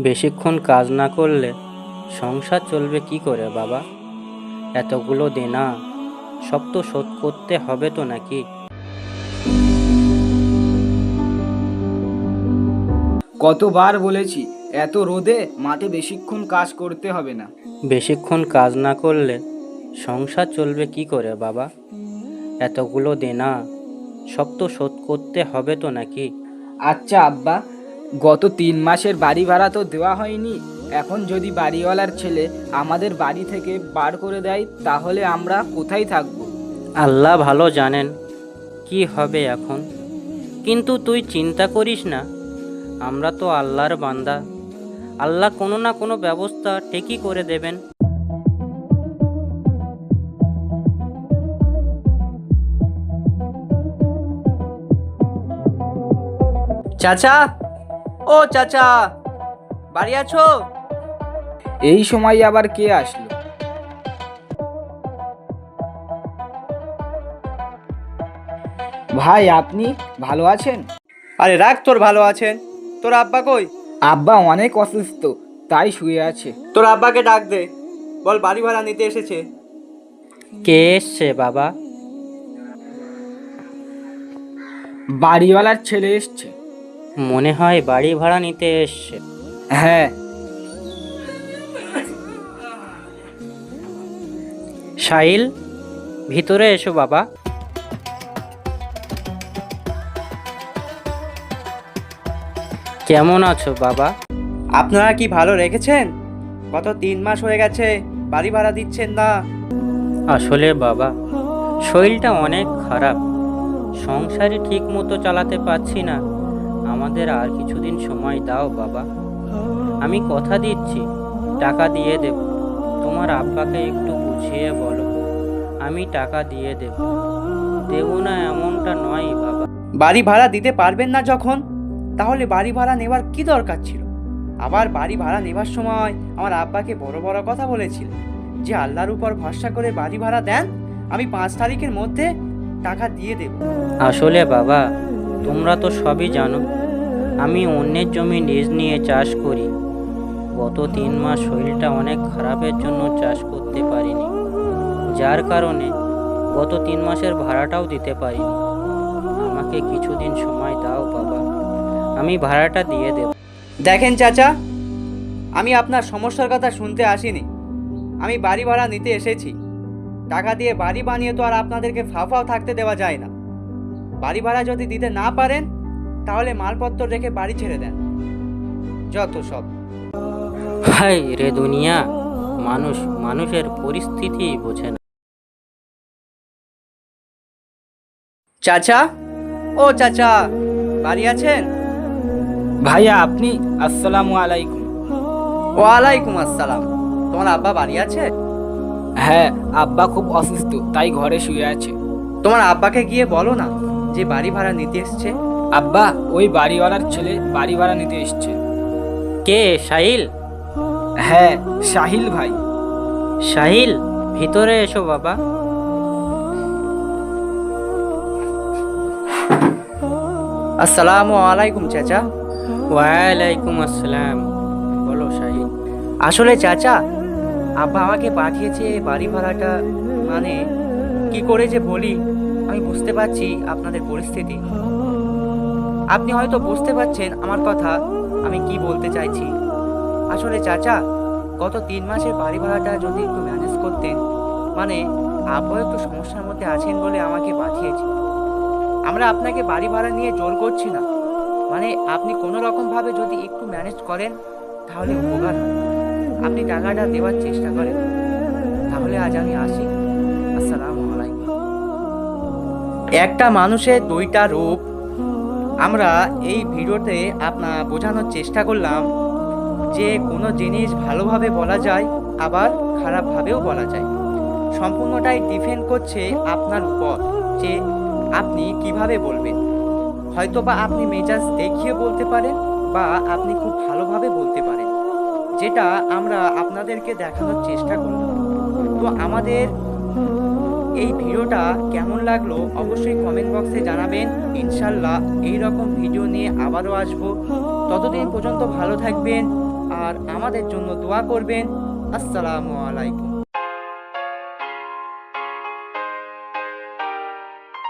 বেশিক্ষণ কাজ না করলে সংসার চলবে কি করে বাবা? এতগুলো দেনা সব তো শোধ করতে হবে তো নাকি? কতবার বলেছি এত রোদে মাঠে বেশিক্ষণ কাজ করতে হবে না। বেশিক্ষণ কাজ না করলে সংসার চলবে কি করে বাবা? এতগুলো দেনা সব তো শোধ করতে হবে তো নাকি? আচ্ছা আব্বা, গত 3 মাসের বাড়ি ভাড়া তো দেওয়া হয়নি। এখন যদি বাড়িওয়ালার ছেলে আমাদের বাড়ি থেকে বার করে দেয় তাহলে আমরা কোথায় থাকবো? আল্লাহ ভালো জানেন কি হবে এখন, কিন্তু তুই চিন্তা করিস না, আমরা তো আল্লাহর বান্দা। আল্লাহ কোনো না কোনো ব্যবস্থা ঠিকই করে দেবেন। চাচা, ও চাচা, বাড়ি আছো? এই সময় আবার কে আসলো? ভাই, আপনি ভালো আছেন? আরে রাখ, তোর ভালো আছেন? তোর আব্বা কই? আব্বা অনেক অসুস্থ, তাই শুয়ে আছে। তোর আব্বাকে ডাক দে, বল বাড়ি ভাড়া নিতে এসেছে। কে এসছে বাবা? বাড়িওয়ালার ছেলে এসছে। মনে হয় বাড়ি ভাড়া নিতে এসছে। হ্যাঁ। সাহিল, ভিতরে এসো বাবা। কেমন আছো বাবা? আপনারা কি ভালো রেখেছেন? গত 3 মাস হয়ে গেছে বাড়ি ভাড়া দিচ্ছেন না। আসলে বাবা, শরীরটা অনেক খারাপ, সংসারই ঠিক মতো চালাতে পারছি না। আমাদের আর কিছুদিন সময় দাও বাবা। আমি কথা দিচ্ছি টাকা দিয়ে দেব। তোমার আব্বাকে একটু বুঝিয়ে বলো, আমি টাকা দিয়ে দেব। দেব না এমনটা নয় বাবা। বাড়ি ভাড়া দিতে পারবেন না যখন, তাহলে বাড়ি ভাড়া নেওয়ার কি দরকার ছিল? আবার বাড়ি ভাড়া নেওয়ার সময় আমার আব্বাকে বড় বড় কথা বলেছিলেন যে আল্লাহর উপর ভরসা করে বাড়ি ভাড়া দেন, আমি 5 তারিখের মধ্যে টাকা দিয়ে দেব। আসলে বাবা, তোমরা তো সবই জানো, আমি অন্যের জমি লিজ নিয়ে চাষ করি। গত 3 মাস শরীরটা অনেক খারাপের জন্য চাষ করতে পারিনি, যার কারণে গত 3 মাসের ভাড়াটাও দিতে পারিনি। আমাকে কিছুদিন সময় দাও বাবা, আমি ভাড়াটা দিয়ে দেব। দেখেন চাচা, আমি আপনার সমস্যার কথা শুনতে আসিনি, আমি বাড়ি ভাড়া নিতে এসেছি। টাকা দিয়ে বাড়ি বানিয়ে তো আর আপনাদেরকে ফাও থাকতে দেওয়া যায় না। বাড়ি ভাড়া যদি দিতে না পারেন তাহলে মালপত্র রেখে বাড়ি ছেড়ে দেন। যত সব। হাই রে দুনিয়া, মানুষ মানুষের পরিস্থিতি বোঝে না। চাচা, ও চাচা, বাড়ি আছেন? ভাইয়া আপনি? আসসালামু আলাইকুম। ওয়ালাইকুম আসসালাম। তোমার আব্বা বাড়ি আছে? হ্যাঁ, আব্বা খুব অসুস্থ, তাই ঘরে শুয়ে আছে। তোমার আব্বাকে গিয়ে বলো না যে বাড়ি ভাড়া নিতে এসছে। আব্বা, ওই বাড়িওয়ালার ছেলে বাড়ি ভাড়া নিতে এসছে। কে? সাহিল? হ্যাঁ, সাহিল ভাই। সাহিল, ভিতরে এসো বাবা। আসসালামু আলাইকুম চাচা। ওয়ালাইকুম আসসালাম। বলো সাহিল। আসলে চাচা, আব্বা আমাকে পাঠিয়েছে বাড়ি ভাড়াটা, মানে কি করে যে বলি, আমি বুঝতে পারছি আপনাদের পরিস্থিতি। আপনি হয়তো বুঝতে পারছেন আমার কথা আমি কি বলতে চাইছি। আসলে চাচা, গত 3 মাসের বাড়ি ভাড়াটা যদি একটু ম্যানেজ করতেন, মানে আব্বা একটু সমস্যার মধ্যে আছেন বলে আমাকে পাঠিয়েছে। আমরা আপনাকে বাড়ি ভাড়া নিয়ে জোর করছি না, মানে আপনি কোনো রকম ভাবে যদি একটু ম্যানেজ করেন তাহলে উপকার হয়। আপনি টাকাটা দেওয়ার চেষ্টা করেন। তাহলে আজ আমি আসি। আসসালামু আলাইকুম। একটা মানুষের দুইটা রূপ, আমরা এই ভিডিওতে বোঝানোর চেষ্টা করলাম যে কোনো জিনিস ভালোভাবে বলা যায়, আবার খারাপভাবেও বলা যায়। সম্পূর্ণটাই ডিপেন্ড করছে আপনার উপর যে আপনি কিভাবে বলবেন। হয়তোবা আপনি মেজাজ দেখিয়ে বলতে পারেন, বা আপনি খুব ভালোভাবে বলতে পারেন, যেটা আমরা আপনাদেরকে দেখানোর চেষ্টা করলাম। তো আমাদের এই ভিডিওটা কেমন লাগলো অবশ্যই কমেন্ট বক্সে জানাবেন। ইনশাল্লাহ এই রকম ভিডিও নিয়ে আবারও আসবো। ততদিন পর্যন্ত ভালো থাকবেন। আর আমাদের জন্য দোয়া করবেন। আসসালামু আলাইকুম।